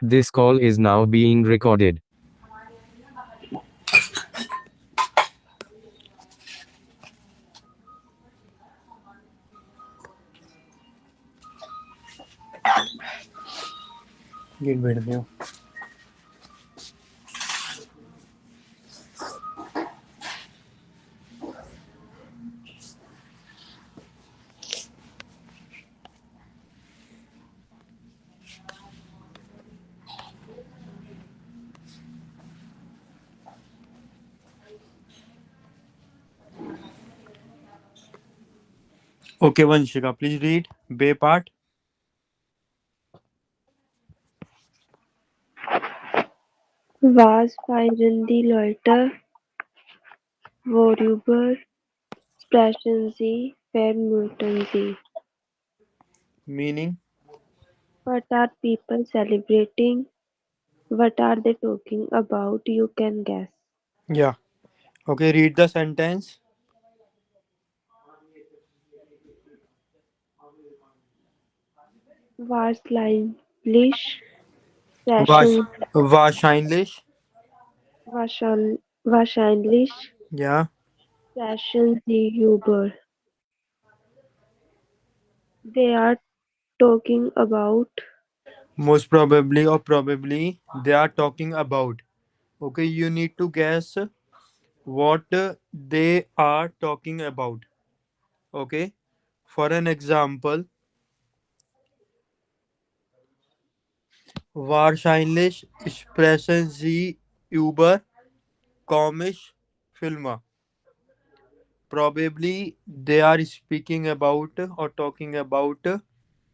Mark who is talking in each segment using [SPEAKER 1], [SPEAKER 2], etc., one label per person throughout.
[SPEAKER 1] This call is now being recorded.
[SPEAKER 2] Gate बैठ गया। Okay, Vanshika, please read Bay part.
[SPEAKER 3] Was finden die Leute, worüber sprechen sie, vermuten sie?
[SPEAKER 2] Meaning?
[SPEAKER 3] What are people celebrating? What are they talking about? You can guess.
[SPEAKER 2] Yeah. Okay, read the sentence.
[SPEAKER 3] Wahrscheinlich
[SPEAKER 2] Wash,
[SPEAKER 3] sprechen,
[SPEAKER 2] wahrscheinlich.
[SPEAKER 3] wahrscheinlich
[SPEAKER 2] Yeah.
[SPEAKER 3] sprechen sie über. They are talking about.
[SPEAKER 2] Most probably or probably they are talking about. Okay, you need to guess what they are talking about. Okay. For an example, wahrscheinlich sprechen sie über komische Filme. Probably they are speaking about or talking about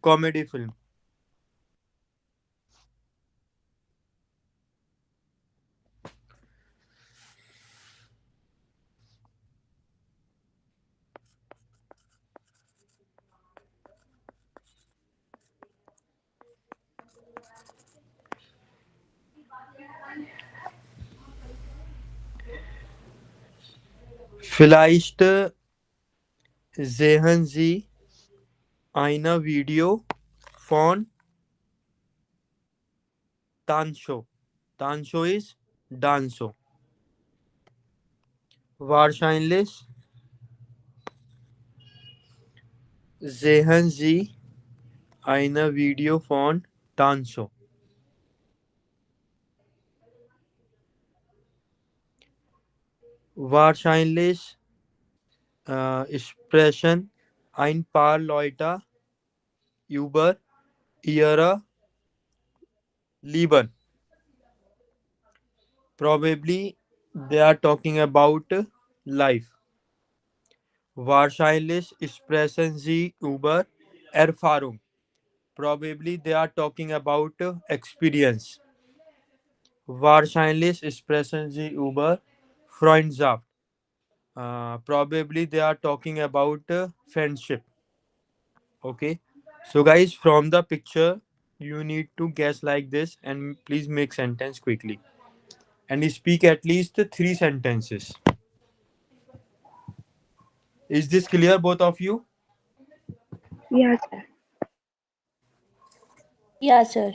[SPEAKER 2] comedy film. Vielleicht sehen Sie ein Video von Tancho. Tancho is Danso. Wahrscheinlich sehen Sie ein Video von Tancho. Wahrscheinlich sprechen ein paar Leute über ihre Leben. Probably they are talking about life. Wahrscheinlich sprechen sie über Erfahrung. Probably they are talking about experience. Wahrscheinlich sprechen sie über Freundschaft. Probably they are talking about friendship. Okay. So guys, from the picture, you need to guess like this and please make sentence quickly. And speak at least three sentences. Is this clear, both of you?
[SPEAKER 3] Yes, sir.
[SPEAKER 4] Yeah, sir.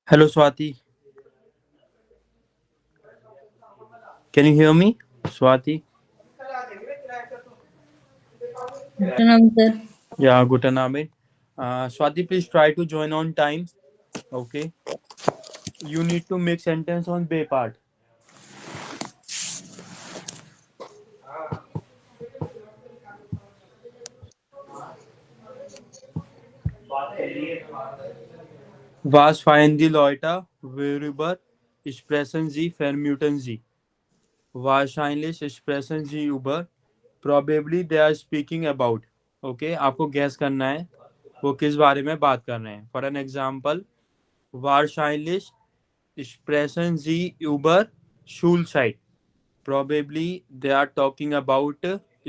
[SPEAKER 2] Hello, Swati. Can you hear me? Swati?
[SPEAKER 4] Pranam sir.
[SPEAKER 2] Yeah, guten Abend. Swati, please try to join on time. Okay. You need to make sentence on bay part. Was finden die Leute, worüber sprechen sie, vermuten sie? Wahrscheinlich sprechen sie über. Probably they are speaking about. Okay, आपको gas करना है वो किस बारे में बात कर रहे हैं. For an example, wahrscheinlich sprechen sie über Schulzeit. Probably they are talking about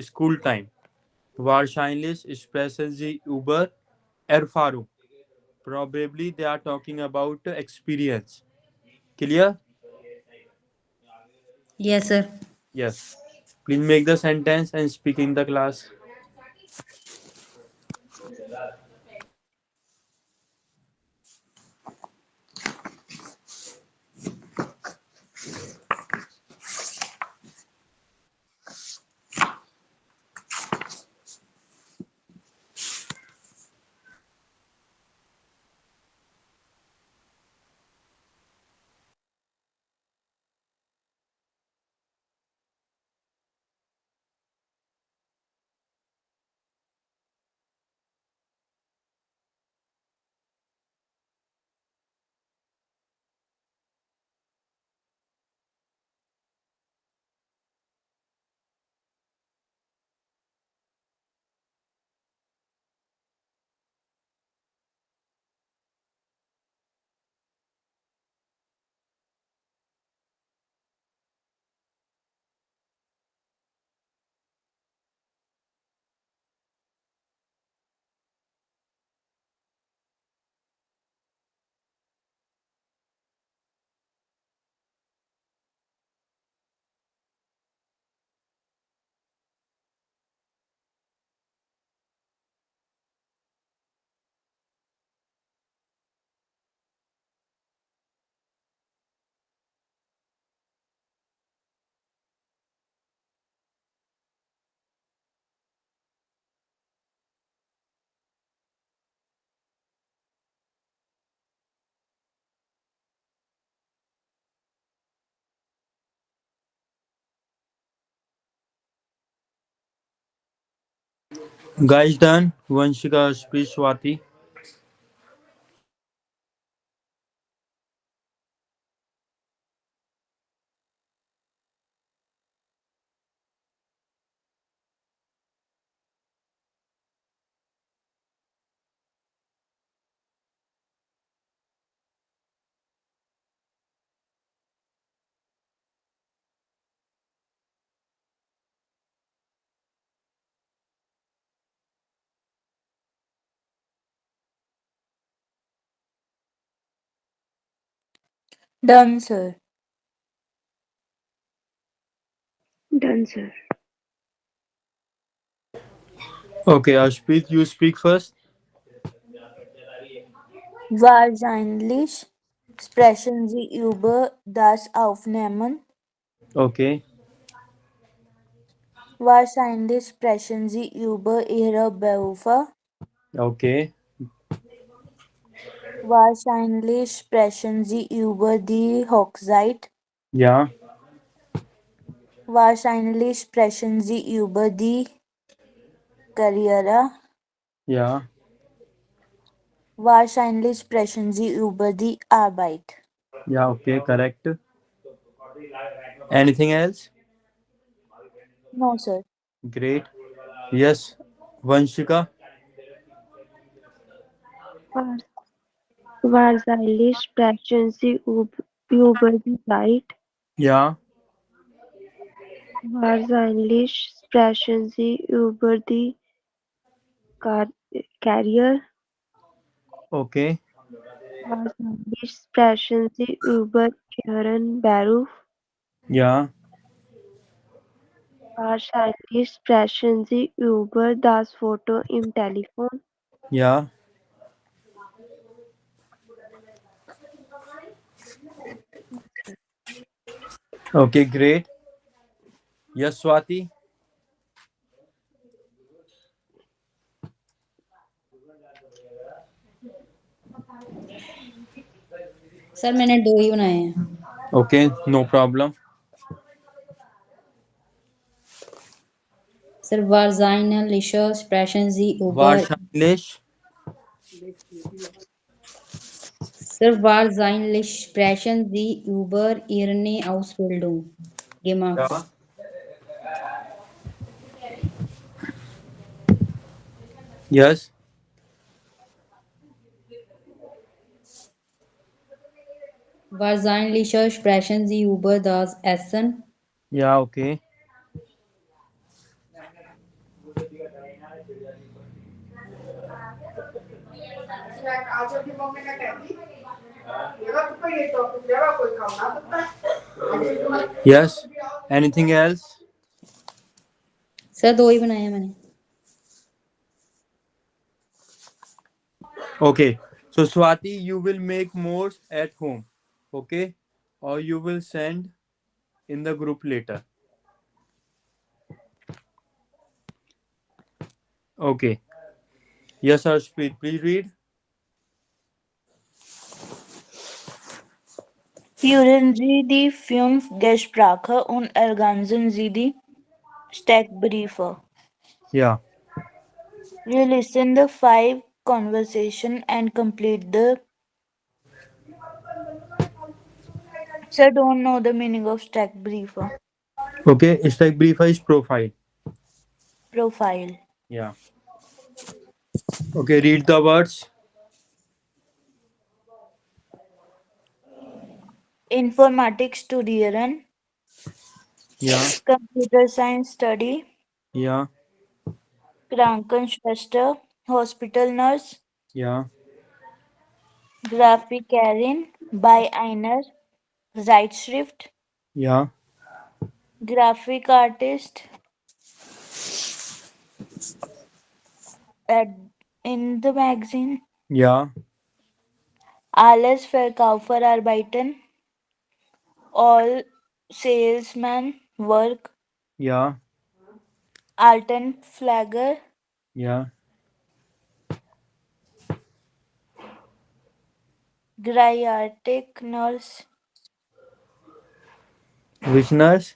[SPEAKER 2] school time. Wahrscheinlich sprechen sie über Erfahrung. Probably they are talking about experience. Clear?
[SPEAKER 4] Yes, sir.
[SPEAKER 2] Yes. Please make the sentence and speak in the class. Guys done. Vanshika, speech, Swati.
[SPEAKER 5] Done, sir.
[SPEAKER 3] Done, sir.
[SPEAKER 2] Okay, Ashpreet, you speak first.
[SPEAKER 5] Wahrscheinlich sprechen Sie über das Aufnehmen.
[SPEAKER 2] Okay,
[SPEAKER 5] Wahrscheinlich sprechen Sie über Ihre Berufe.
[SPEAKER 2] okay,
[SPEAKER 5] Wahrscheinlich sprechen Sie über die Hochzeit.
[SPEAKER 2] yeah,
[SPEAKER 5] Wahrscheinlich sprechen Sie über die Karriere.
[SPEAKER 2] yeah,
[SPEAKER 5] Wahrscheinlich sprechen Sie über die Arbeit.
[SPEAKER 2] yeah, okay, correct. Anything else?
[SPEAKER 5] No, sir.
[SPEAKER 2] Great. Yes, Vanshika.
[SPEAKER 3] War- Wahrscheinlich sprechen Sie über die Zeit.
[SPEAKER 2] Yeah,
[SPEAKER 3] Wahrscheinlich sprechen Sie über die Kar Karriere.
[SPEAKER 2] okay,
[SPEAKER 3] Wahrscheinlich sprechen Sie über Ihren Beruf.
[SPEAKER 2] yeah,
[SPEAKER 3] Wahrscheinlich sprechen Sie über das Foto im Telefon.
[SPEAKER 2] yeah, Okay, great. Yes, Swati.
[SPEAKER 4] Sir मैंने दो ही बनाए हैं.
[SPEAKER 2] Okay, no problem.
[SPEAKER 4] Sir wahrscheinlicher sprechen Sie über.
[SPEAKER 2] Wahrscheinlich.
[SPEAKER 4] Sir, wahrscheinlich sprechen Sie über Ihre Ausbildung gemacht.
[SPEAKER 2] Ja. Yes.
[SPEAKER 4] Wahrscheinlicher sprechen Sie über das Essen.
[SPEAKER 2] Yeah, okay. Yes. Anything else?
[SPEAKER 4] Sir दो ही बनाए हैं मैंने.
[SPEAKER 2] Okay. So Swati, you will make more at home. Okay. Or you will send in the group later. Okay. Yes, Harshpreet, please read.
[SPEAKER 5] Führen Sie die 5 Gespräche und ergänzen Sie die Steckbriefe.
[SPEAKER 2] Yeah.
[SPEAKER 5] You listen the 5 conversation and complete the. So don't know the meaning of Steckbriefe.
[SPEAKER 2] Okay. Stack brief is profile.
[SPEAKER 5] Profile.
[SPEAKER 2] Yeah. Okay. Read the words.
[SPEAKER 5] Informatics studieren,
[SPEAKER 2] Yeah.
[SPEAKER 5] Computer Science study,
[SPEAKER 2] Yeah.
[SPEAKER 5] Krankenschwester, Hospital Nurse,
[SPEAKER 2] Yeah.
[SPEAKER 5] Grafikerin bei einer Zeitschrift,
[SPEAKER 2] Yeah.
[SPEAKER 5] Graphic Artist at, in the magazine,
[SPEAKER 2] Yeah.
[SPEAKER 5] alles Verkäuferarbeiten, all salesman work,
[SPEAKER 2] Yeah.
[SPEAKER 5] Altenpfleger,
[SPEAKER 2] Yeah.
[SPEAKER 5] Geriatric nurse,
[SPEAKER 2] Which nurse?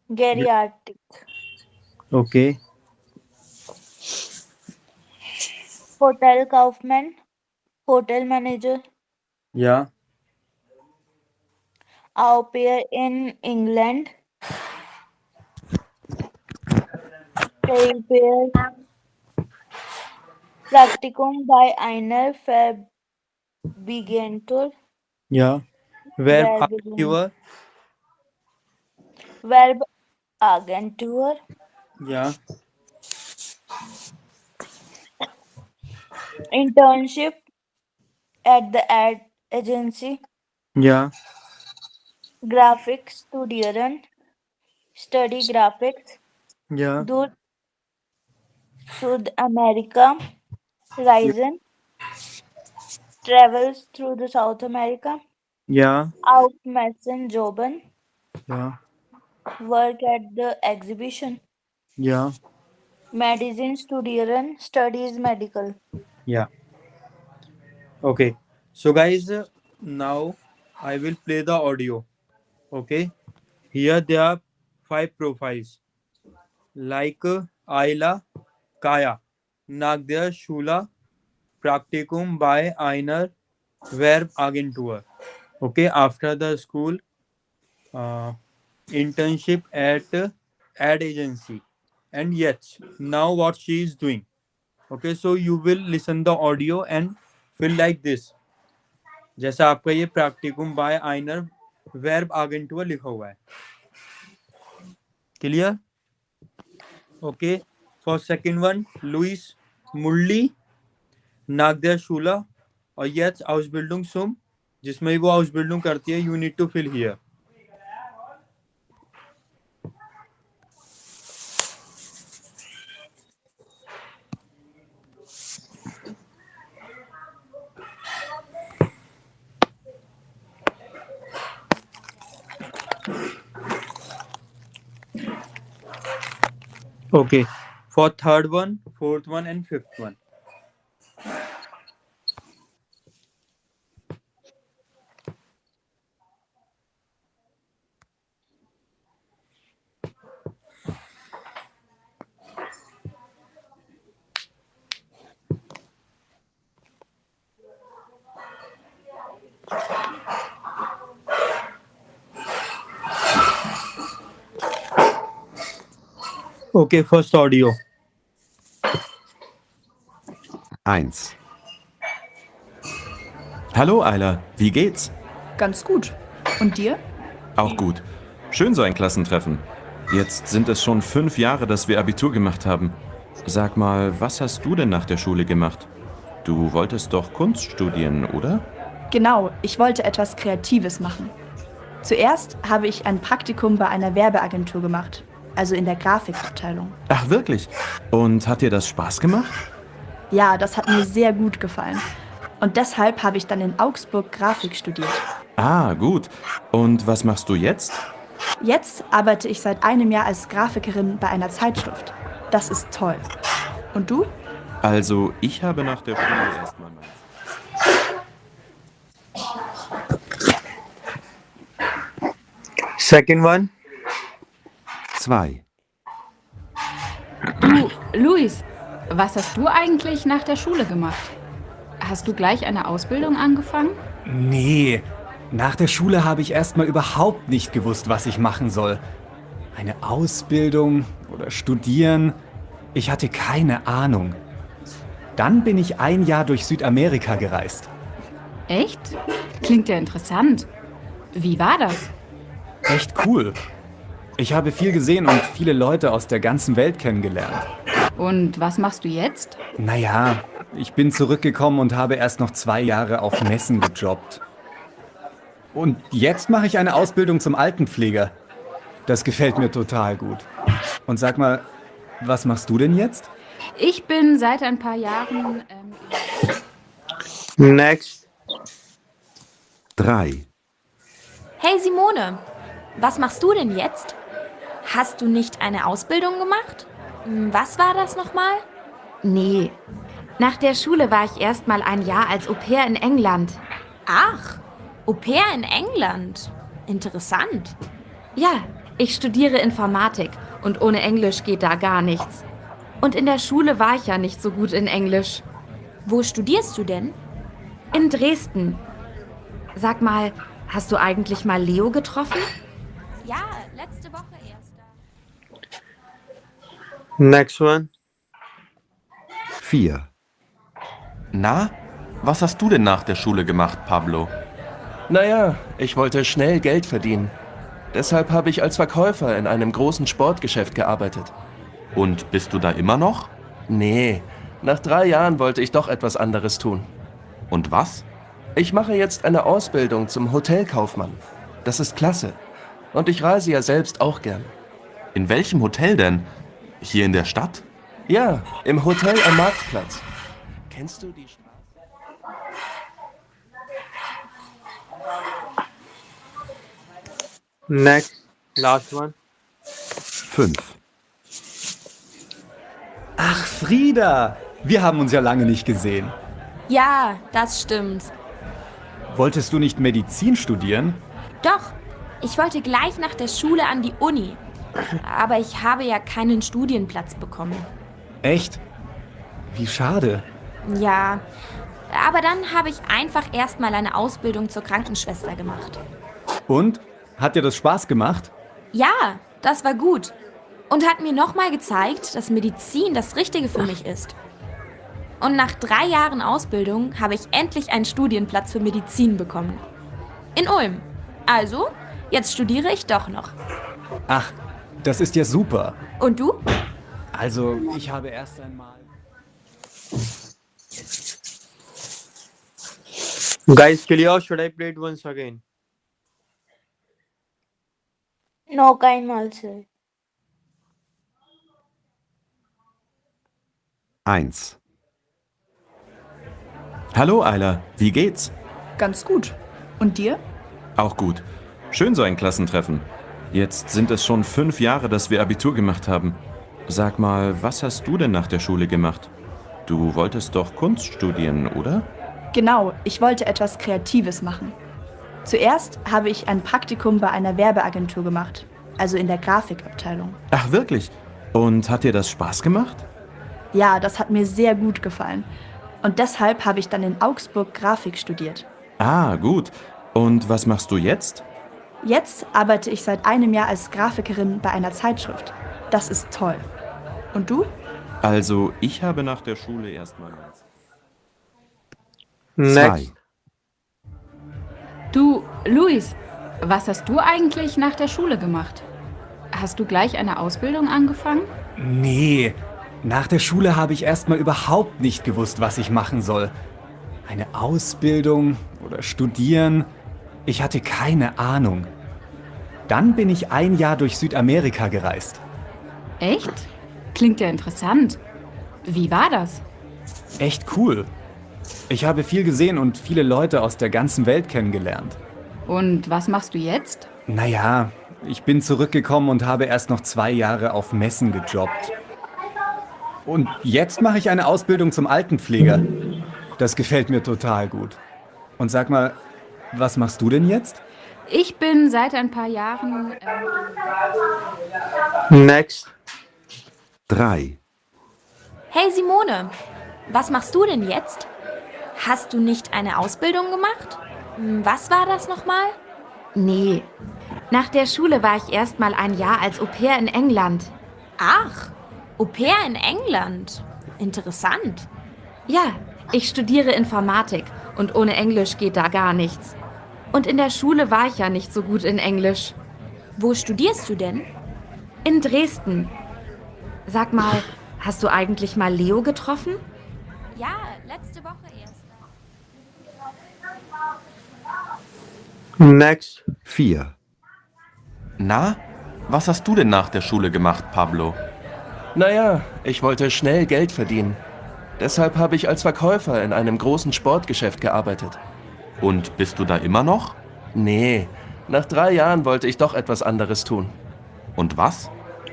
[SPEAKER 2] Yeah.
[SPEAKER 5] geriatric,
[SPEAKER 2] Okay.
[SPEAKER 5] hotel kaufman, hotel manager,
[SPEAKER 2] Yeah.
[SPEAKER 5] au pair in England, au pair, Praktikum bei einer Verbigentur,
[SPEAKER 2] Yeah. Verb
[SPEAKER 5] Verbigen,
[SPEAKER 2] active.
[SPEAKER 5] Verbagentur,
[SPEAKER 2] Yeah.
[SPEAKER 5] internship at the ad agency,
[SPEAKER 2] Yeah.
[SPEAKER 5] graphics studieren, study graphics,
[SPEAKER 2] Yeah.
[SPEAKER 5] durch Südamerika,
[SPEAKER 2] Yeah.
[SPEAKER 5] reisen, travels through the South America,
[SPEAKER 2] Yeah.
[SPEAKER 5] Aufmessen jobben,
[SPEAKER 2] Yeah.
[SPEAKER 5] work at the exhibition,
[SPEAKER 2] Yeah.
[SPEAKER 5] medicine studieren, studies medical.
[SPEAKER 2] Yeah. Okay. So guys, now I will play the audio. Okay. Here there are 5 profiles like Ayla, Kaya, Nagdia, Shula, Praktikum by Einer, Verb Agentur. Okay. After the school, uh, internship at ad agency, and yes, now what she is doing. Okay. So you will listen the audio and feel like this. जैसा आपका ये प्रैक्टिकम बाय आइनर वर्ब आगेंटुआ लिखा हुआ है clear okay for second one Luis Murali नागदेर शूला और यच आउसबिल्डिंग सुम जिसमें वो आउसबिल्डिंग करती है you need to fill here Okay. For third one, fourth one, and fifth one. Okay, first audio.
[SPEAKER 6] 1. Hallo Ayla, wie geht's?
[SPEAKER 7] Ganz gut. Und dir?
[SPEAKER 6] Auch gut. Schön so ein Klassentreffen. Jetzt sind es schon 5 Jahre, dass wir Abitur gemacht haben. Sag mal, was hast du denn nach der Schule gemacht? Du wolltest doch Kunst studieren, oder?
[SPEAKER 7] Genau, ich wollte etwas Kreatives machen. Zuerst habe ich ein Praktikum bei einer Werbeagentur gemacht, also in der Grafikabteilung.
[SPEAKER 6] Ach wirklich? Und hat dir das Spaß gemacht?
[SPEAKER 7] Ja, das hat mir sehr gut gefallen. Und deshalb habe ich dann in Augsburg Grafik studiert.
[SPEAKER 6] Ah, gut. Und was machst du jetzt?
[SPEAKER 7] Jetzt arbeite ich seit einem Jahr als Grafikerin bei einer Zeitschrift. Das ist toll. Und du?
[SPEAKER 6] Also, ich habe nach der Schule erstmal mein...
[SPEAKER 2] Second one.
[SPEAKER 6] 2.
[SPEAKER 8] Du, Luis, was hast du eigentlich nach der Schule gemacht? Hast du gleich eine Ausbildung angefangen?
[SPEAKER 9] Nee, nach der Schule habe ich erstmal überhaupt nicht gewusst, was ich machen soll. Eine Ausbildung oder studieren, ich hatte keine Ahnung. Dann bin ich ein Jahr durch Südamerika gereist.
[SPEAKER 8] Echt? Klingt ja interessant. Wie war das?
[SPEAKER 9] Echt cool. Ich habe viel gesehen und viele Leute aus der ganzen Welt kennengelernt.
[SPEAKER 8] Und was machst du jetzt?
[SPEAKER 9] Naja, ich bin zurückgekommen und habe erst noch 2 Jahre auf Messen gejobbt. Und jetzt mache ich eine Ausbildung zum Altenpfleger. Das gefällt mir total gut. Und sag mal, was machst du denn jetzt?
[SPEAKER 8] Ich bin seit ein paar Jahren
[SPEAKER 2] Next.
[SPEAKER 6] 3.
[SPEAKER 10] Hey Simone, was machst du denn jetzt? Hast du nicht eine Ausbildung gemacht? Was war das nochmal?
[SPEAKER 11] Nee. Nach der Schule war ich erst mal ein Jahr als Au-pair in England.
[SPEAKER 10] Ach, Au-pair in England. Interessant.
[SPEAKER 11] Ja, ich studiere Informatik und ohne Englisch geht da gar nichts. Und in der Schule war ich ja nicht so gut in Englisch.
[SPEAKER 10] Wo studierst du denn?
[SPEAKER 11] In Dresden. Sag mal, hast du eigentlich mal Leo getroffen?
[SPEAKER 10] Ja, letzte Woche erst.
[SPEAKER 2] Next one.
[SPEAKER 6] 4.
[SPEAKER 12] Na, was hast du denn nach der Schule gemacht, Pablo?
[SPEAKER 13] Naja, ich wollte schnell Geld verdienen. Deshalb habe ich als Verkäufer in einem großen Sportgeschäft gearbeitet.
[SPEAKER 12] Und bist du da immer noch?
[SPEAKER 13] Nee, nach 3 Jahren wollte ich doch etwas anderes tun.
[SPEAKER 12] Und was?
[SPEAKER 13] Ich mache jetzt eine Ausbildung zum Hotelkaufmann. Das ist klasse. Und ich reise ja selbst auch gern.
[SPEAKER 12] In welchem Hotel denn? Hier in der Stadt?
[SPEAKER 13] Ja, im Hotel am Marktplatz. Kennst du die Straße?
[SPEAKER 2] Next. Last one.
[SPEAKER 6] 5.
[SPEAKER 9] Ach, Frieda, wir haben uns ja lange nicht gesehen.
[SPEAKER 10] Ja, das stimmt.
[SPEAKER 9] Wolltest du nicht Medizin studieren?
[SPEAKER 10] Doch, ich wollte gleich nach der Schule an die Uni. Aber ich habe ja keinen Studienplatz bekommen.
[SPEAKER 9] Echt? Wie schade.
[SPEAKER 10] Ja, aber dann habe ich einfach erstmal eine Ausbildung zur Krankenschwester gemacht.
[SPEAKER 9] Und? Hat dir das Spaß gemacht?
[SPEAKER 10] Ja, das war gut. Und hat mir nochmal gezeigt, dass Medizin das Richtige für mich ist. Und nach 3 Jahren Ausbildung habe ich endlich einen Studienplatz für Medizin bekommen. In Ulm. Also, jetzt studiere ich doch noch.
[SPEAKER 9] Ach, das ist ja super.
[SPEAKER 10] Und du?
[SPEAKER 9] Also, ich habe erst einmal...
[SPEAKER 2] Guys, clear or should I play it once again?
[SPEAKER 5] Noch einmal, Sir.
[SPEAKER 6] 1. Hallo Ayla, wie geht's?
[SPEAKER 7] Ganz gut. Und dir?
[SPEAKER 6] Auch gut. Schön so ein Klassentreffen. Jetzt sind es schon 5 Jahre, dass wir Abitur gemacht haben. Sag mal, was hast du denn nach der Schule gemacht? Du wolltest doch Kunst studieren, oder?
[SPEAKER 7] Genau, ich wollte etwas Kreatives machen. Zuerst habe ich ein Praktikum bei einer Werbeagentur gemacht, also in der Grafikabteilung.
[SPEAKER 6] Ach wirklich? Und hat dir das Spaß gemacht?
[SPEAKER 7] Ja, das hat mir sehr gut gefallen. Und deshalb habe ich dann in Augsburg Grafik studiert.
[SPEAKER 6] Ah, gut. Und was machst du jetzt?
[SPEAKER 7] Jetzt arbeite ich seit einem Jahr als Grafikerin bei einer Zeitschrift. Das ist toll. Und du?
[SPEAKER 6] Also, ich habe nach der Schule erstmal...
[SPEAKER 2] Next.
[SPEAKER 8] Du, Luis, was hast du eigentlich nach der Schule gemacht? Hast du gleich eine Ausbildung angefangen?
[SPEAKER 9] Nee, nach der Schule habe ich erstmal überhaupt nicht gewusst, was ich machen soll. Eine Ausbildung oder studieren? Ich hatte keine Ahnung. Dann bin ich ein Jahr durch Südamerika gereist.
[SPEAKER 8] Echt? Klingt ja interessant. Wie war das?
[SPEAKER 9] Echt cool. Ich habe viel gesehen und viele Leute aus der ganzen Welt kennengelernt.
[SPEAKER 8] Und was machst du jetzt?
[SPEAKER 9] Naja, ich bin zurückgekommen und habe erst noch 2 Jahre auf Messen gejobbt. Und jetzt mache ich eine Ausbildung zum Altenpfleger. Das gefällt mir total gut. Und sag mal, was machst du denn jetzt?
[SPEAKER 8] Ich bin seit ein paar Jahren...
[SPEAKER 2] Next.
[SPEAKER 6] 3.
[SPEAKER 10] Hey Simone, was machst du denn jetzt? Hast du nicht eine Ausbildung gemacht? Was war das nochmal?
[SPEAKER 11] Nee. Nach der Schule war ich erst mal ein Jahr als Au-pair in England.
[SPEAKER 10] Ach, Au-pair in England. Interessant.
[SPEAKER 11] Ja, ich studiere Informatik und ohne Englisch geht da gar nichts. Und in der Schule war ich ja nicht so gut in Englisch.
[SPEAKER 10] Wo studierst du denn?
[SPEAKER 11] In Dresden. Sag mal, hast du eigentlich mal Leo getroffen?
[SPEAKER 10] Ja, letzte Woche erst.
[SPEAKER 2] Next.
[SPEAKER 12] 4. Na, was hast du denn nach der Schule gemacht, Pablo?
[SPEAKER 13] Naja, ich wollte schnell Geld verdienen. Deshalb habe ich als Verkäufer in einem großen Sportgeschäft gearbeitet.
[SPEAKER 12] Und bist du da immer noch?
[SPEAKER 13] Nee, nach 3 Jahren wollte ich doch etwas anderes tun.
[SPEAKER 12] Und was?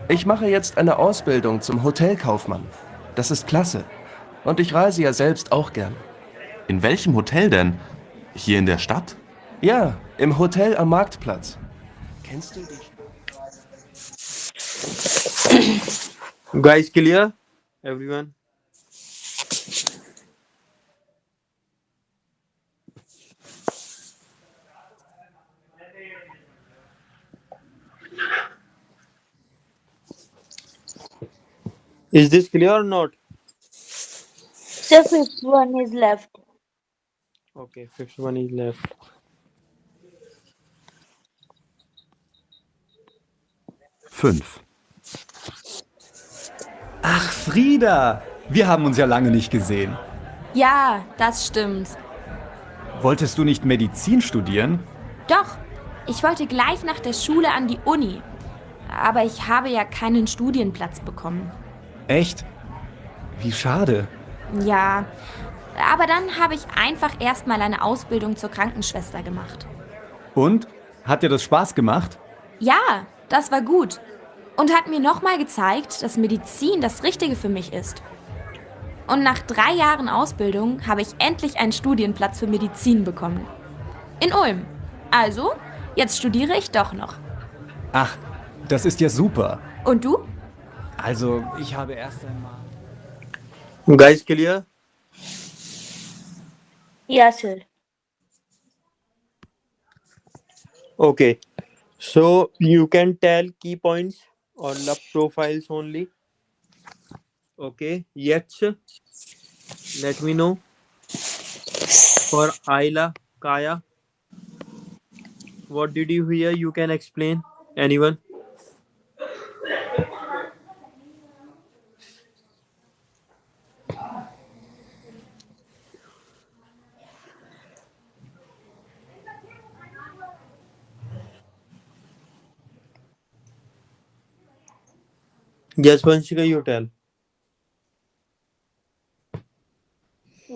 [SPEAKER 13] Ich mache jetzt eine Ausbildung zum Hotelkaufmann. Das ist klasse. Und ich reise ja selbst auch gern.
[SPEAKER 12] In welchem Hotel denn? Hier in der Stadt?
[SPEAKER 13] Ja, im Hotel am Marktplatz. Kennst du die?
[SPEAKER 2] Guys, clear? Everyone? Is this clear or not?
[SPEAKER 5] So fifth one is left.
[SPEAKER 2] Okay, fifth one is left.
[SPEAKER 6] Fünf.
[SPEAKER 9] Ach, Frieda! Wir haben uns ja lange nicht gesehen.
[SPEAKER 10] Ja, das stimmt.
[SPEAKER 9] Wolltest du nicht Medizin studieren?
[SPEAKER 10] Doch, ich wollte gleich nach der Schule an die Uni. Aber ich habe ja keinen Studienplatz bekommen.
[SPEAKER 9] Echt? Wie schade.
[SPEAKER 10] Ja, aber dann habe ich einfach erstmal eine Ausbildung zur Krankenschwester gemacht.
[SPEAKER 9] Und? Hat dir das Spaß gemacht?
[SPEAKER 10] Ja, das war gut. Und hat mir nochmal gezeigt, dass Medizin das Richtige für mich ist. Und nach 3 Jahren Ausbildung habe ich endlich einen Studienplatz für Medizin bekommen. In Ulm. Also, jetzt studiere ich doch noch.
[SPEAKER 9] Ach, das ist ja super.
[SPEAKER 10] Und du?
[SPEAKER 9] Also, ich habe erst einmal...
[SPEAKER 2] Guys, clear?
[SPEAKER 5] Yes, sir.
[SPEAKER 2] Okay. So you can tell key points on the profiles only. Okay. Jetzt, let me know. For Ayla, Kaya, what did you hear? You can explain. Anyone? Yes, Vanshika, you tell.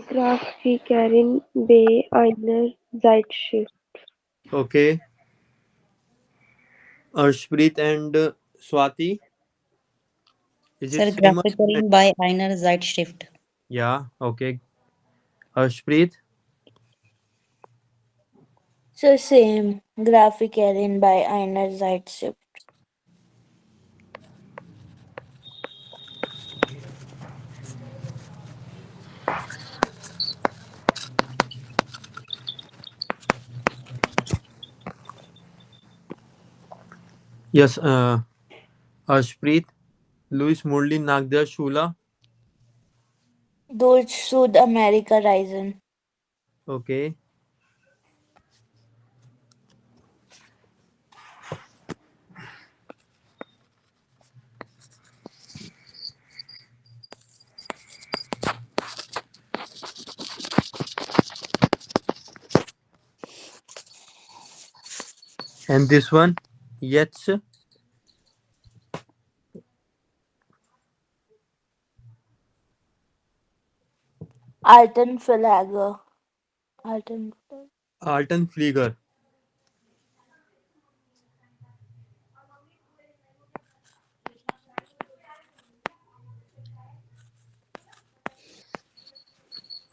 [SPEAKER 3] Grafikerin bei einer Zeitschrift.
[SPEAKER 2] Okay. Arshpreet and Swati. Is it
[SPEAKER 4] Sir,
[SPEAKER 2] same or different?
[SPEAKER 4] Grafikerin by Einer Zeitschrift.
[SPEAKER 2] Yeah. Okay. Harshpreet.
[SPEAKER 5] So same. Graphic Erin by Einer Zeitschrift.
[SPEAKER 2] Yes. Harshpreet. Louis Murli nach der Schule.
[SPEAKER 5] Durch Südamerika reisen.
[SPEAKER 2] Okay. And this one? Jetzt.
[SPEAKER 5] Altenpfleger.
[SPEAKER 2] Altenflieger.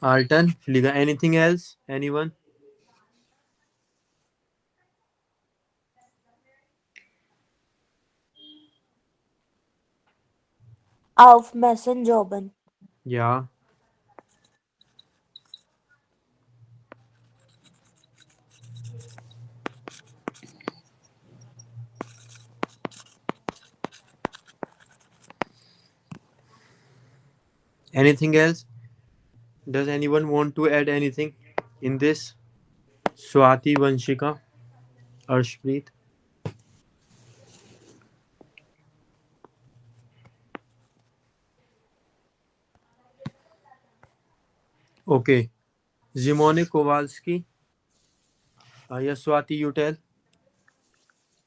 [SPEAKER 2] Altenflieger. Anything else? Anyone?
[SPEAKER 5] Auf Messen jobben.
[SPEAKER 2] Yeah. Anything else? Does anyone want to add anything in this? Swati, Vanshika, Arshpreet. Okay. Zimone Kowalski. Yes, Swati, you tell.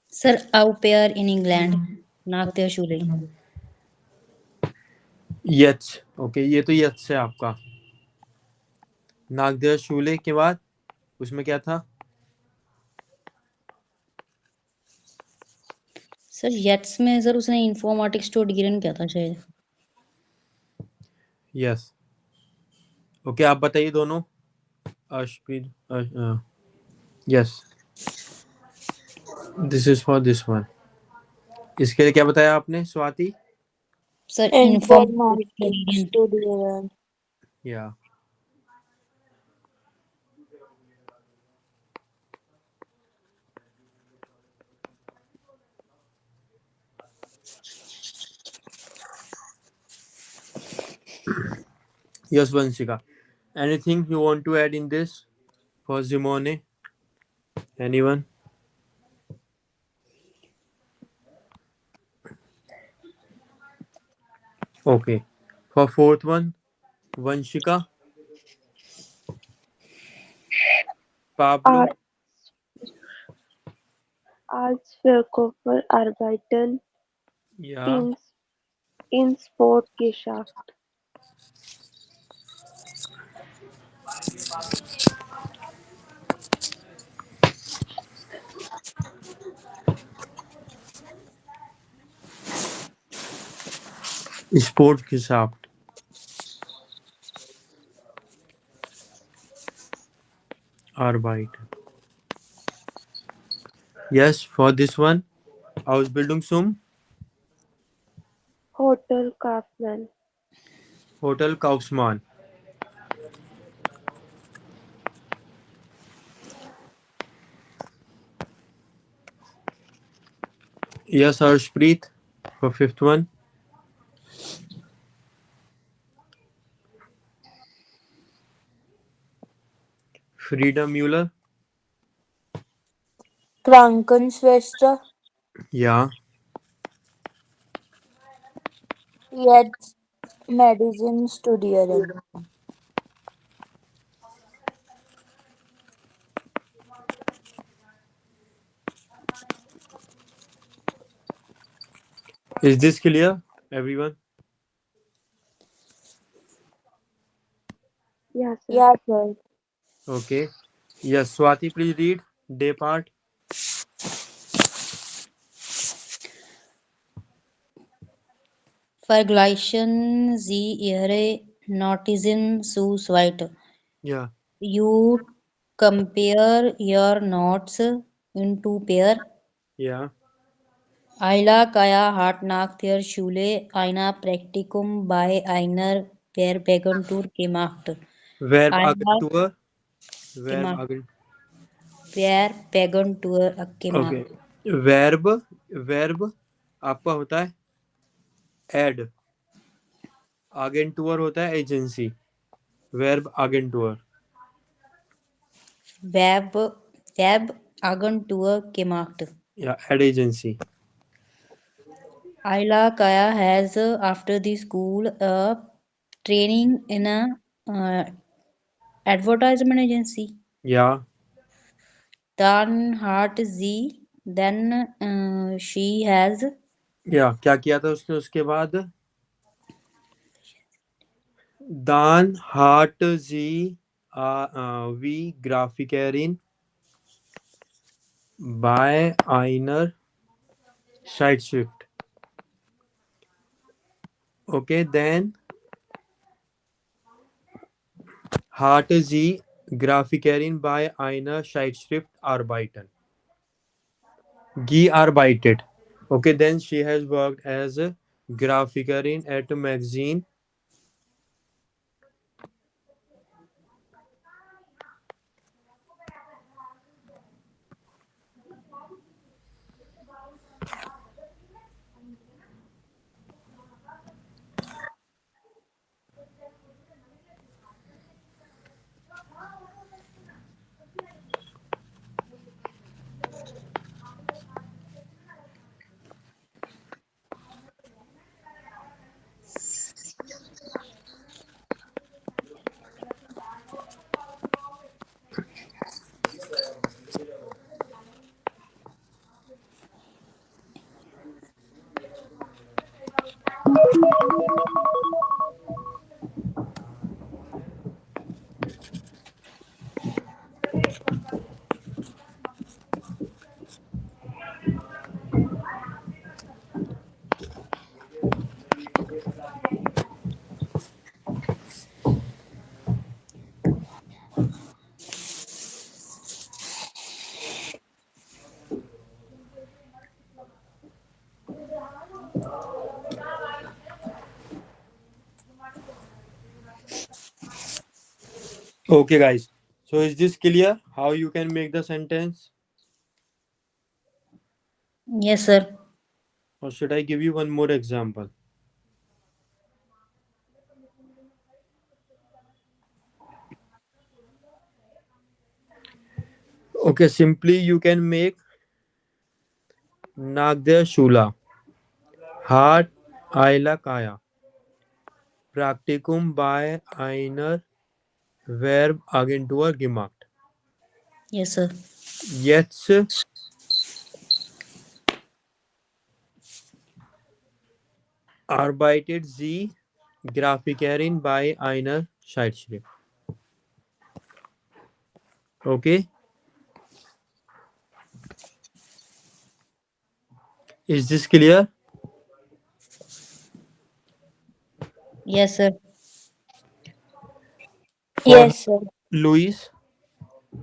[SPEAKER 4] Sir, Au Pair in England. Nach der Schule.
[SPEAKER 2] H. Okay, ये तो यच है आपका. नागदेव शूले के बाद उसमें क्या था?
[SPEAKER 4] Sir येट्स में सर उसने इंफॉर्मेटिक्स स्टूडियन किया था शायद.
[SPEAKER 2] यस. ओके, आप बताइए दोनों. Arshpreet. Yes. This is for this one. इसके लिए क्या बताया आपने स्वाति?
[SPEAKER 4] Sir
[SPEAKER 5] Informatics studieren.
[SPEAKER 2] या. Yes, Vanshika. Anything you want to add in this for Zimone? Anyone? Okay. For fourth one, Vanshika. Pablo.
[SPEAKER 3] Als Verkäufer
[SPEAKER 2] Ja.
[SPEAKER 3] in Sportgeschäft.
[SPEAKER 2] Sportgeschäft. Arbeit. Yes, for this one, Ausbildung zum
[SPEAKER 3] Hotelkaufmann.
[SPEAKER 2] Hotelkaufmann. Yes, Harshpreet, for fifth one. Frieda Müller.
[SPEAKER 5] Krankenschwester.
[SPEAKER 2] Ja.
[SPEAKER 5] Jetzt Medicine studieren.
[SPEAKER 2] Is this clear, everyone?
[SPEAKER 3] Yes, sir.
[SPEAKER 5] Yeah, sir.
[SPEAKER 2] Okay. Yes, Swati, please read day part.
[SPEAKER 4] Vergleichen Sie Ihre Notizen zu zweit.
[SPEAKER 2] Yeah.
[SPEAKER 4] You compare your notes into pair.
[SPEAKER 2] Yeah.
[SPEAKER 4] Ayla Kaya hat nach der Schule eine Praktikum bei einer Werbeagentur gemacht. Ayla
[SPEAKER 2] Agentur. Verb
[SPEAKER 4] gemacht.
[SPEAKER 2] Agentur.
[SPEAKER 4] Werbeagentur
[SPEAKER 2] Okay.
[SPEAKER 4] gemacht.
[SPEAKER 2] Verb आपका होता है add, agentur होता है agency, verb agentur.
[SPEAKER 4] Webagentur gemacht.
[SPEAKER 2] Yeah, ad agency.
[SPEAKER 4] Ayla Kaya has, after the school, a training in a uh, advertisement agency.
[SPEAKER 2] Yeah.
[SPEAKER 4] Then she has
[SPEAKER 2] Yeah, क्या किया था उसने उसके बाद? Dann hat sie wie Grafikerin bei einer Zeitschrift. Okay, then hat sie Grafikerin bei einer Zeitschrift arbeiten. Gearbeitet. Okay, then she has worked as a Grafikerin at a magazine. Okay, guys. So is this clear? How you can make the sentence?
[SPEAKER 4] Yes, sir.
[SPEAKER 2] Or should I give you one more example? Okay, simply you can make Nagder Shula, Hat Aila Kaya, Praktikum bei einer Werbeagentur gemacht.
[SPEAKER 4] Yes, sir.
[SPEAKER 2] Jetzt arbeitet sie Grafikerin bei einer Zeitschrift. Okay? Is this clear?
[SPEAKER 4] Yes, sir.
[SPEAKER 5] Yes, sir.
[SPEAKER 2] Luis,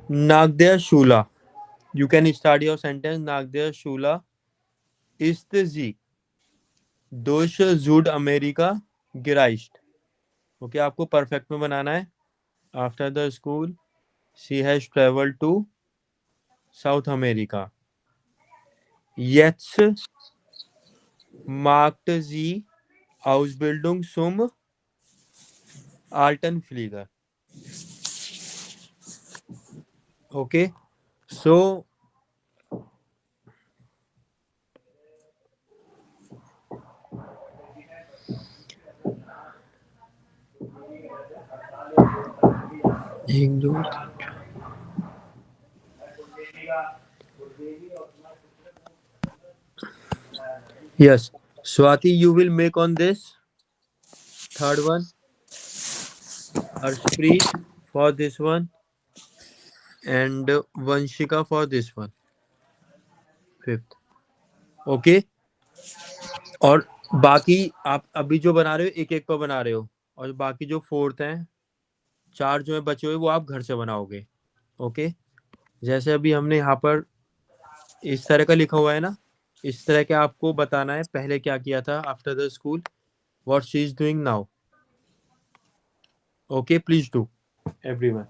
[SPEAKER 2] Nagder Shula. You can start your sentence. Nagder Shula ist sie durch Südamerika gereist. Okay, आपको perfect में बनाना है. After the school, she has traveled to South America. Jetzt macht sie Ausbildung zum Altenpfleger. Okay, so एक दो तीन Yes, Swati, you will make on this third one. Harshpreet for this one, and Vanshika for this one. Fifth. Okay. और बाकी आप अभी जो बना रहे हो एक एक पर बना रहे हो, और बाकी जो फोर्थ हैं 4 जो है बचे हुए वो आप घर से बनाओगे। ओके, जैसे अभी हमने यहाँ पर इस तरह का लिखा हुआ है ना, इस तरह के आपको बताना है पहले क्या किया था after the school, what she is doing now. Okay, please do everyone.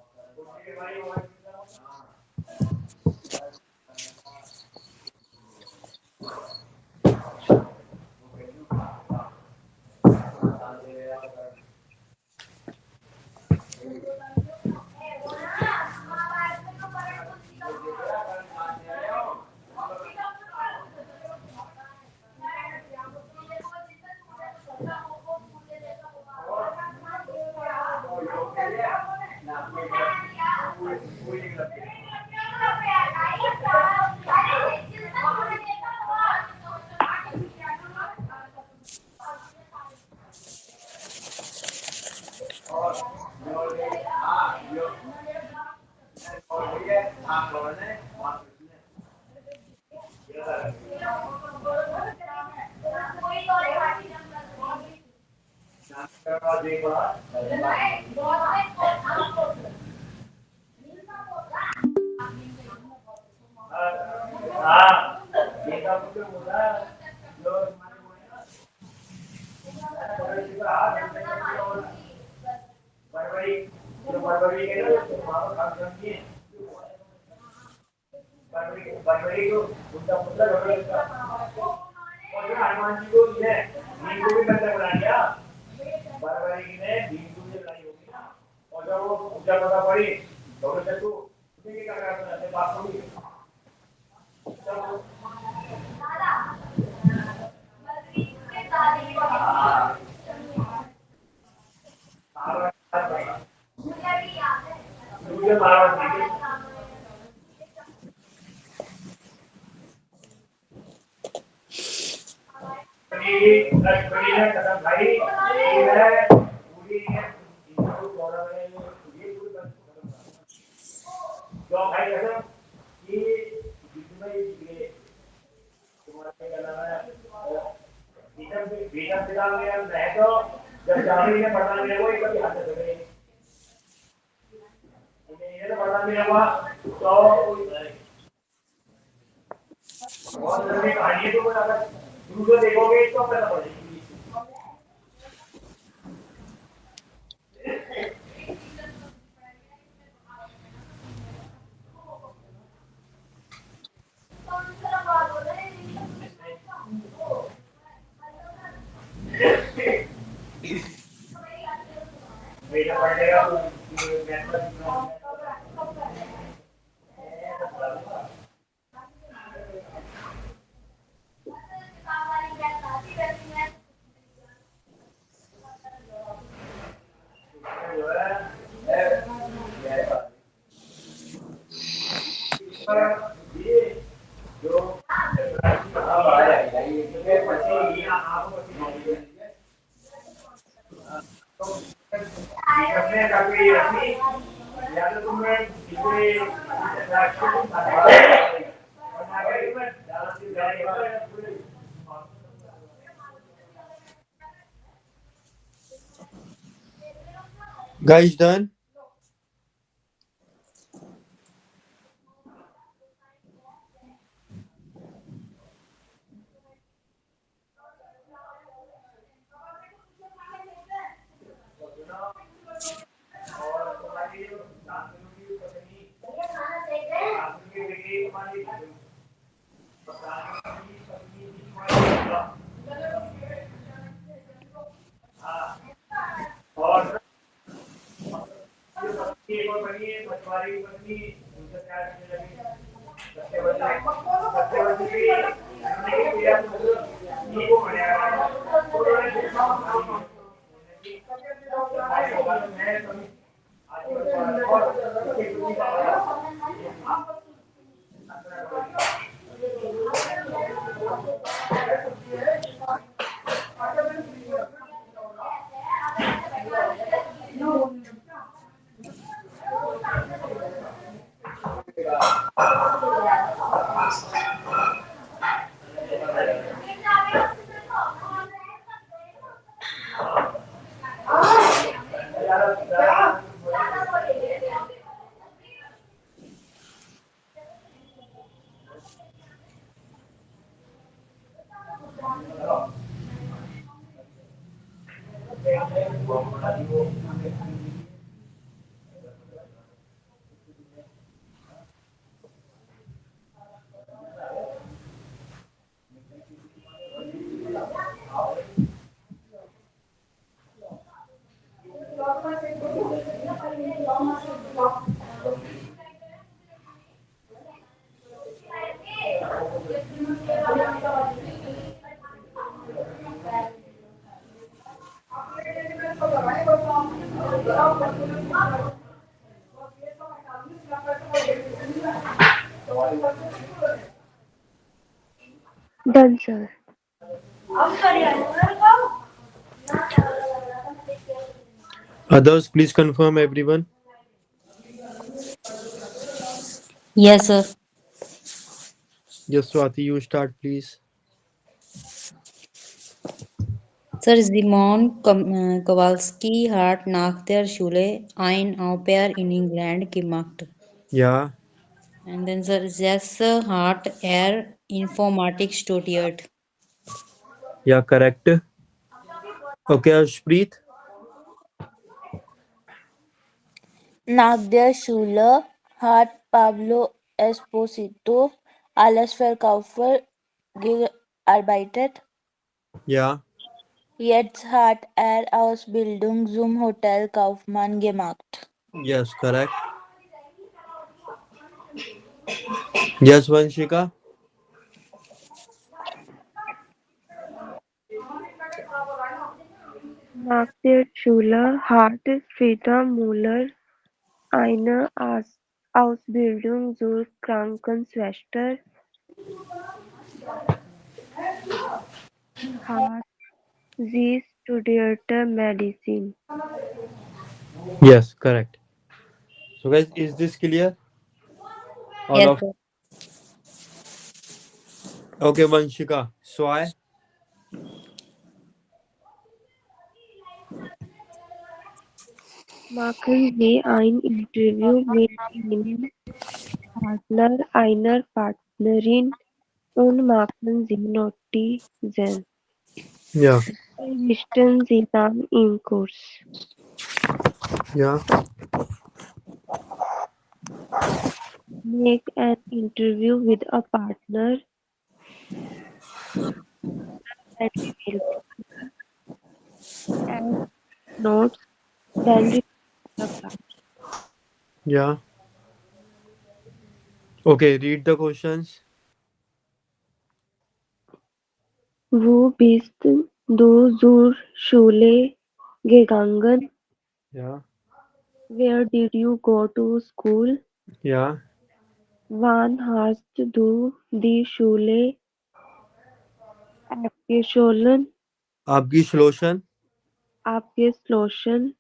[SPEAKER 2] Guys, done?
[SPEAKER 3] Done, sir.
[SPEAKER 2] Others, please confirm everyone.
[SPEAKER 4] Yes, sir.
[SPEAKER 2] Yes, Swati, you start, please.
[SPEAKER 4] Sir, Simon Kowalski hat nach der Schule ein Au-pair in England gemacht.
[SPEAKER 2] Yeah,
[SPEAKER 4] And then Sir Jess hat Informatik studiert.
[SPEAKER 2] yeah, correct. Okay, Ashpreet.
[SPEAKER 5] Nach der Schule hat Pablo Esposito als Verkäufer gearbeitet.
[SPEAKER 2] Yeah,
[SPEAKER 5] Jetzt hat Ausbildung zum Hotelkaufmann gemacht.
[SPEAKER 2] yes, correct. Yes, Vanshika.
[SPEAKER 3] Nach der Schule hat Frieda Müller eine Ausbildung zur Krankenschwester. Hat sie studierte Medizin.
[SPEAKER 2] Yes, correct. So, guys, is this clear? All
[SPEAKER 4] Yes,
[SPEAKER 2] of
[SPEAKER 4] sir.
[SPEAKER 2] okay, Vanshika. So I.
[SPEAKER 3] Machen Sie ein Interview mit Ihrem Partner, einer Partnerin und machen Sie Notizen.
[SPEAKER 2] Yeah,
[SPEAKER 3] Richten Sie dann im Kurs.
[SPEAKER 2] yeah,
[SPEAKER 3] Make an interview with a partner and we will add notes. Then repeat the class.
[SPEAKER 2] yeah. Okay, read the questions.
[SPEAKER 3] Wo bist du zur Schule gegangen?
[SPEAKER 2] Yeah,
[SPEAKER 3] Where did you go to school?
[SPEAKER 2] yeah.
[SPEAKER 3] Wann hast du die Schule abgeschlossen?
[SPEAKER 2] Abgeschlossen.
[SPEAKER 3] Abgeschlossen.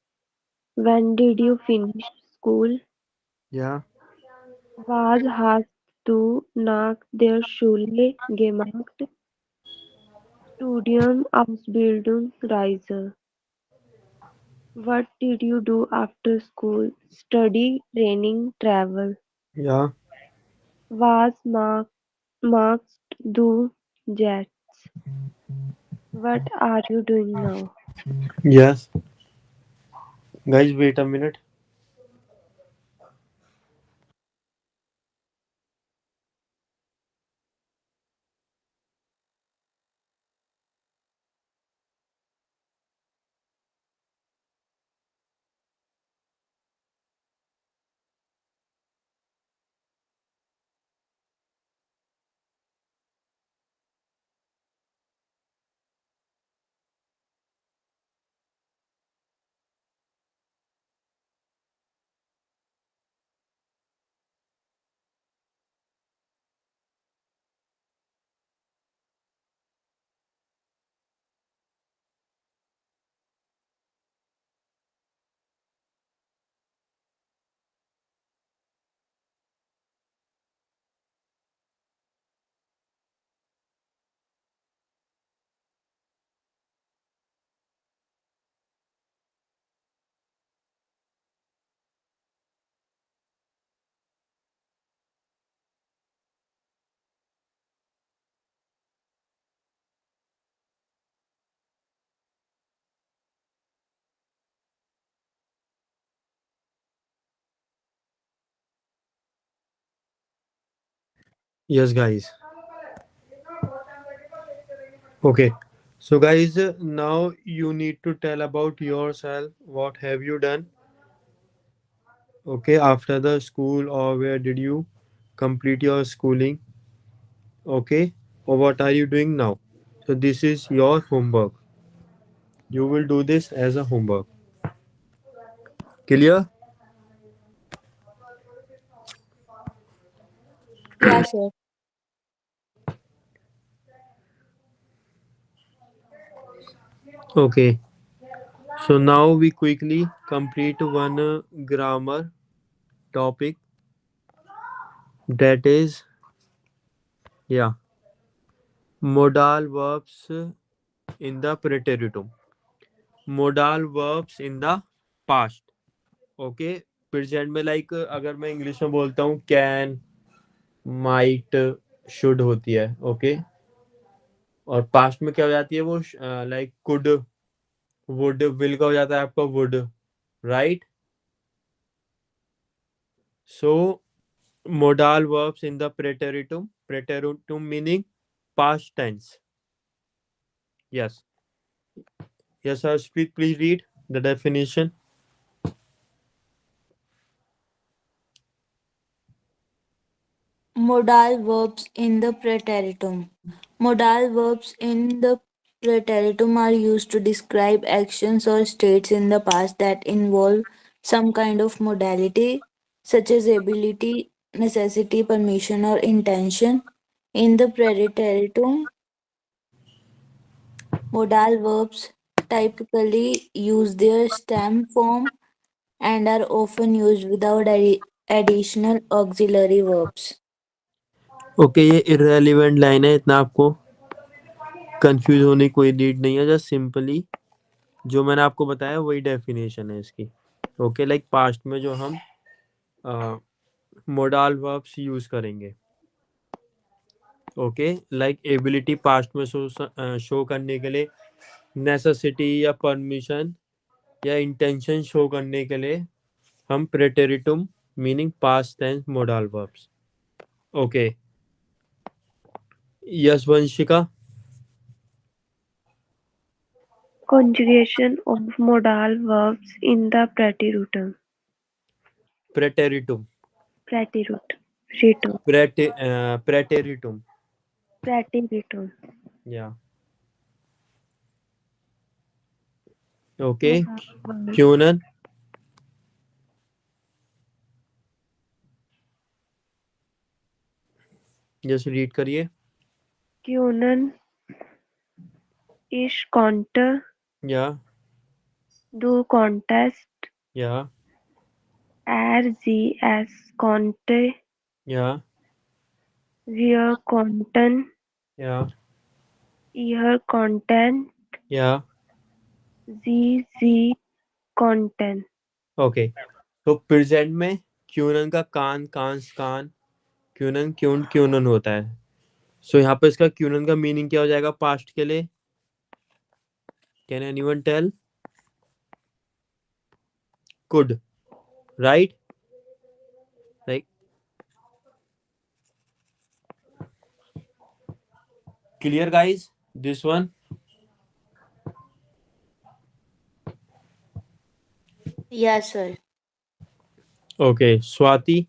[SPEAKER 3] When did you finish school?
[SPEAKER 2] Yeah,
[SPEAKER 3] Was hast du nach der Schule gemacht? Studium, Ausbildung, Reise. What did you do after school? Study, training, travel.
[SPEAKER 2] yeah.
[SPEAKER 3] Was magst du jetzt? What are you doing now?
[SPEAKER 2] Yes. Guys, wait a minute. Yes, guys. Okay. So, guys, now you need to tell about yourself. What have you done? Okay, after the school, or where did you complete your schooling? Okay, or what are you doing now? So, this is your homework. You will do this as a homework. Clear?
[SPEAKER 5] Yeah, sir.
[SPEAKER 2] Okay. So, now we quickly complete one grammar topic, that is, yeah, modal verbs in the preteritum. Modal verbs in the past. Okay, present में like अगर मैं English में बोलता हूँ can, might, should होती है। Okay, और past में क्या हो जाती है वो, लाइक कुड, वुड, विल का हो जाता है आपका would, right. So modal verbs in the preteritum, preteritum meaning past tense. Yes, yes Harshpreet, please read the definition.
[SPEAKER 5] Modal verbs in the preteritum. Modal verbs in the preteritum are used to describe actions or states in the past that involve some kind of modality, such as ability, necessity, permission, or intention. In the preteritum, modal verbs typically use their stem form and are often used without additional auxiliary verbs.
[SPEAKER 2] Okay, ये irrelevant line है, इतना आपको confuse होने की कोई need नहीं है। Just simply जो मैंने आपको बताया वही डेफिनेशन है इसकी। ओके, लाइक पास्ट में जो हम मोडाल वर्ब्स यूज करेंगे। ओके, लाइक एबिलिटी पास्ट में शो करने के लिए, नेसेसिटी या परमिशन या इंटेंशन शो करने के लिए हम preteritum meaning past tense modal verbs. Okay, yes Vanshika.
[SPEAKER 3] Conjugation of modal verbs in the preteritum.
[SPEAKER 2] Preteritum,
[SPEAKER 3] Preteritum.
[SPEAKER 2] Preteritum,
[SPEAKER 3] Preteritum.
[SPEAKER 2] या ओके।
[SPEAKER 3] Modal verbs.
[SPEAKER 2] क्यूनन, जस्ट रीड करिए।
[SPEAKER 3] Können, ich konnte,
[SPEAKER 2] या
[SPEAKER 3] du konntest,
[SPEAKER 2] या
[SPEAKER 3] sie, es konnte,
[SPEAKER 2] या
[SPEAKER 3] wir konnten,
[SPEAKER 2] या
[SPEAKER 3] ihr konnten,
[SPEAKER 2] या
[SPEAKER 3] sie konnten.
[SPEAKER 2] Okay, तो present में क्यूनन का कान, क्यूनन क्यूनन होता है। सो यहाँ पे इसका क्यूनन का मीनिंग क्या हो जाएगा पास्ट के लिए? Can anyone tell? Could, right? Like clear guys, this one?
[SPEAKER 5] Yes, sir.
[SPEAKER 2] Okay, Swati.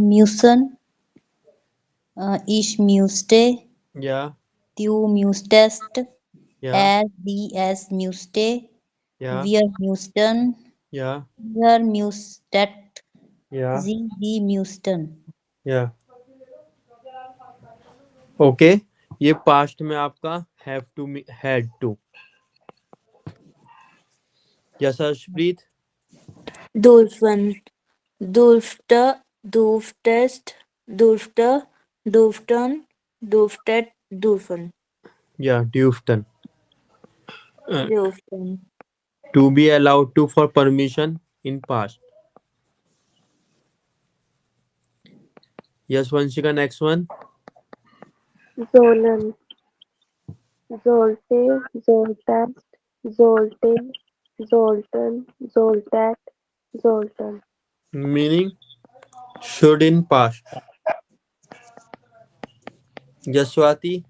[SPEAKER 4] Musen, ich musste,
[SPEAKER 2] या
[SPEAKER 4] du musstest,
[SPEAKER 2] या
[SPEAKER 4] es musste,
[SPEAKER 2] या
[SPEAKER 4] wir mussten,
[SPEAKER 2] या
[SPEAKER 4] ihr musstet,
[SPEAKER 2] या
[SPEAKER 4] sie mussten.
[SPEAKER 2] या ओके, ये पास्ट में आपका have to, had to. Yes Harpreet.
[SPEAKER 5] Durften, durfte, durftest, durfte, durften, durftet, durfen.
[SPEAKER 2] या ड्यूफ्टन,
[SPEAKER 5] Durften.
[SPEAKER 2] to be allowed to for permission in past. Yes, Vanshika, next one.
[SPEAKER 3] Sollen, sollte, solltest, sollte, sollten, solltet, sollten.
[SPEAKER 2] Meaning Should in past. Jaswati.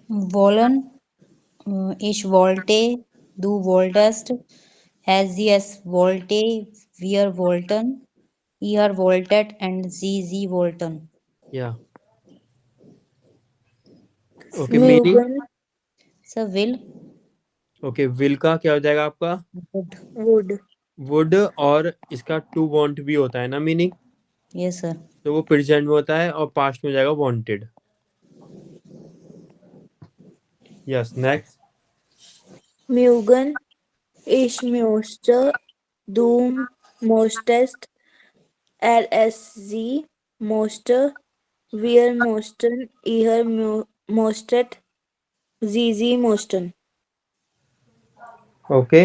[SPEAKER 4] Wollen, ich wollte, du wolltest, es wollte, wir wollten, ihr wolltet, and sie wollten.
[SPEAKER 2] Yeah. Okay, meaning.
[SPEAKER 5] Mugen,
[SPEAKER 4] So will,
[SPEAKER 2] okay will का क्या हो जाएगा आपका?
[SPEAKER 4] would.
[SPEAKER 5] would.
[SPEAKER 2] Would, और इसका to want भी होता है ना मीनिंग,
[SPEAKER 4] Yes, sir.
[SPEAKER 2] तो वो प्रेजेंट में होता है और पास्ट में हो जाएगा wanted. Yes, next.
[SPEAKER 5] Mugen, ich möchte, du möchtest, sie möchte, wir möchten, ihr möchtet, sie möchten.
[SPEAKER 2] Okay,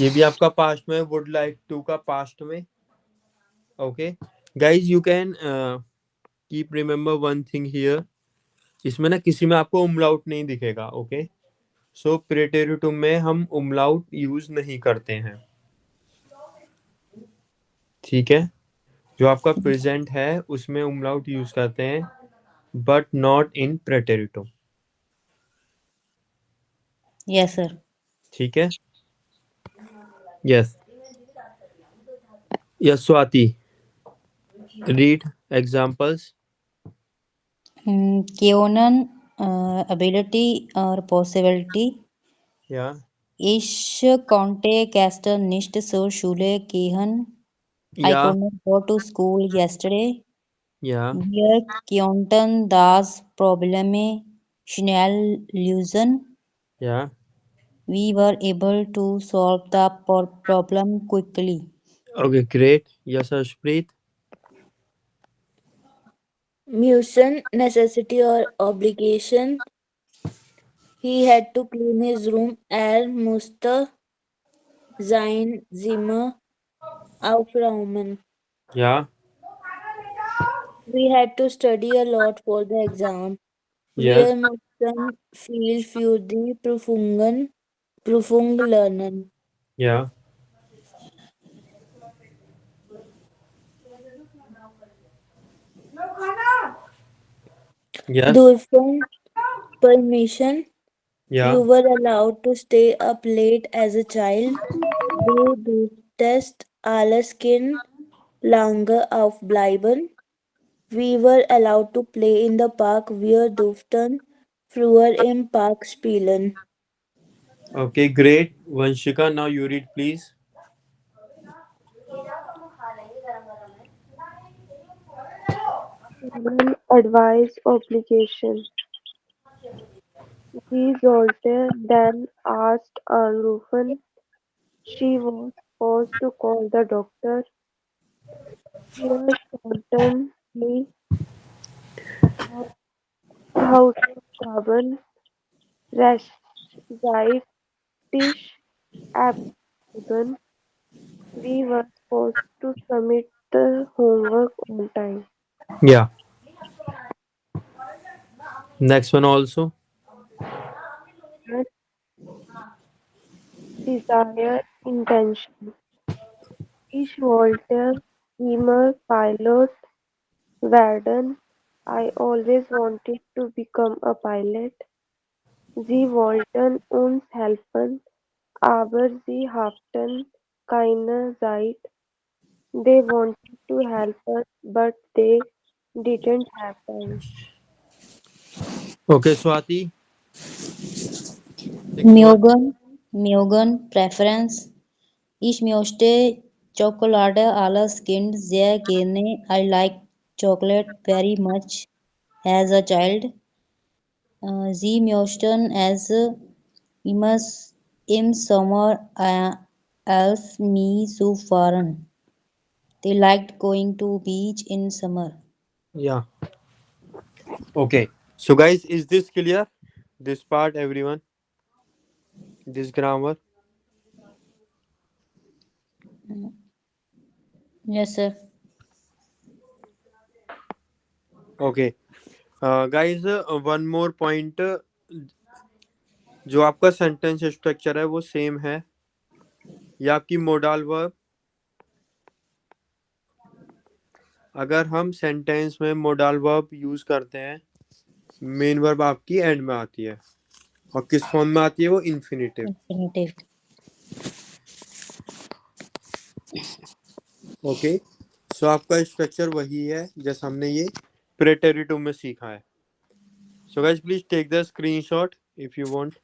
[SPEAKER 2] ये भी आपका पास्ट में, वुड लाइक टू का पास्ट में. Okay guys, you can keep remember one thing here. इसमें ना किसी में आपको उमलाउट नहीं दिखेगा. ओके, सो प्रेटेरिटुम में हम उमलाउट यूज नहीं करते हैं. ठीक है, जो आपका प्रेजेंट है उसमें उमलाउट यूज करते हैं, but not in preteritum.
[SPEAKER 4] Yes, sir.
[SPEAKER 2] ठीक है. Yes. Yes Swati, read examples.
[SPEAKER 4] Keonan, ability or possibility.
[SPEAKER 2] या.
[SPEAKER 4] Ich konnte gestern nicht zur Schule gehen. I
[SPEAKER 2] या.
[SPEAKER 4] could not go to school yesterday.
[SPEAKER 2] या.
[SPEAKER 4] Wir konnten das Problem schnell lösen.
[SPEAKER 2] या.
[SPEAKER 4] We were able to solve the problem quickly.
[SPEAKER 2] Okay great. Yes Arshpreet.
[SPEAKER 5] Musen, necessity or obligation. He had to clean his room. Musste sein Zimmer aufräumen.
[SPEAKER 2] या.
[SPEAKER 5] We had to study a lot for the exam.
[SPEAKER 2] Yes.
[SPEAKER 5] Wir mussten viel für die Prüfung lernen.
[SPEAKER 2] या. Yes.
[SPEAKER 5] Durften, permission.
[SPEAKER 2] या.
[SPEAKER 5] You were allowed to stay up late as a child. Du durftest alles Kind lange aufbleiben. We were allowed to play in the park. Wir durften früher im Park spielen.
[SPEAKER 2] Okay, great. Vanshika, now you read, please.
[SPEAKER 3] Advice obligation. Sie sollte then asked anrufen. She was supposed to call the doctor. Wir sollten die Hausaufgaben rechtzeitig abgeben. We were supposed to submit the homework on time.
[SPEAKER 2] Yeah. Next one also.
[SPEAKER 3] Desire, intention. Ich wollte immer Pilot werden. I always wanted to become a pilot. Sie wollten uns helfen, aber sie hatten keine Zeit. They wanted to help us, but they didn't have time.
[SPEAKER 2] Okay, Swati.
[SPEAKER 4] Mögen, Preference. Ich möchte Schokolade alles Kind sehr gerne. I like chocolate very much as a child. Sie möchten es immer im Sommer als me zu fahren. They liked going to beach in summer.
[SPEAKER 2] Yeah. Okay. So guys, is this clear? This part, everyone? This grammar?
[SPEAKER 4] Yes, sir.
[SPEAKER 2] Okay. Guys, one more point. जो आपका sentence structure है वो same है, या आपकी modal verb अगर हम sentence में मोडाल वर्ब यूज करते हैं, मेन वर्ब आपकी एंड में आती है और किस फॉर्म में आती है वो इन्फिनिटिव।
[SPEAKER 4] Infinitive.
[SPEAKER 2] ओके, सो आपका स्ट्रक्चर वही है जैसा हमने ये प्रेटेरिटुम में सीखा है। So guys please take the screenshot if you want.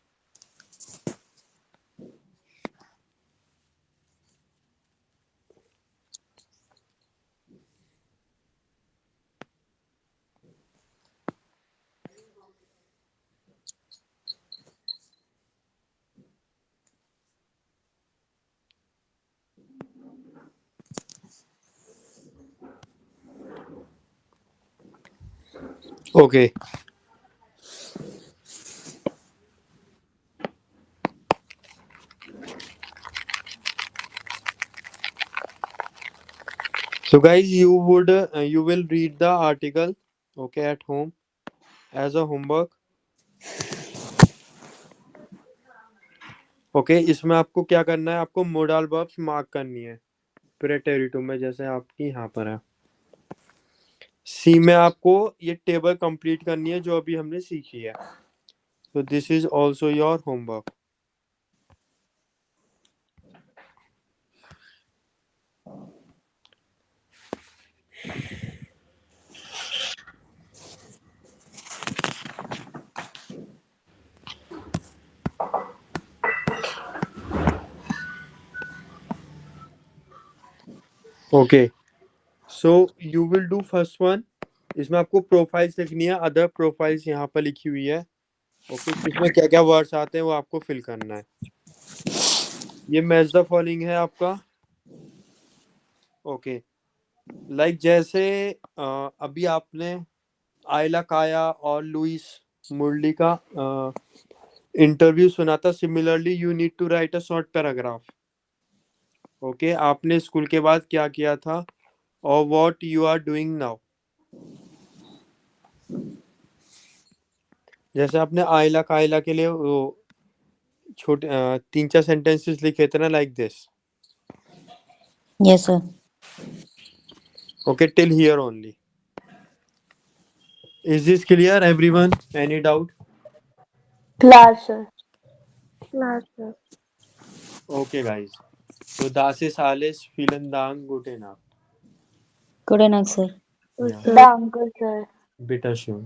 [SPEAKER 2] Okay. So guys, you will read the article, okay, at home as a homework. Okay, इसमें आपको क्या करना है, आपको मोडाल वर्ब्स मार्क करनी है प्रेटेरिटुम में, जैसे आपकी यहाँ पर है। सी में आपको ये टेबल कंप्लीट करनी है जो अभी हमने सीखी है। So this is also your homework. Okay, so you will do first one. इसमें आपको प्रोफाइल्स लिखनी है, अदर प्रोफाइल्स यहाँ पर लिखी हुई है। ओके, इसमें क्या क्या वर्ड्स आते हैं वो आपको फिल करना है। ये मैच द फॉलोइंग है आपका। ओके, लाइक जैसे अभी आपने आयला काया और लुइस मुरली का इंटरव्यू सुना था। Similarly you need to write a short paragraph. Okay, आपने स्कूल के बाद क्या किया था और what you are doing now. जैसे आपने आयला कायला के लिए वो छोटे 3-4 सेंटेंसेस लिखे थे ना, like this.
[SPEAKER 4] Yes, sir.
[SPEAKER 2] Okay, till here only. Is this clear, everyone? Any doubt?
[SPEAKER 5] Class, sir.
[SPEAKER 3] Class, sir.
[SPEAKER 2] Okay, guys. So das ist alles. Vielen Dank. Gute Nacht.
[SPEAKER 4] Gute Nacht, sir.
[SPEAKER 2] Ja.
[SPEAKER 5] Danke, sir.
[SPEAKER 2] Bitteschön.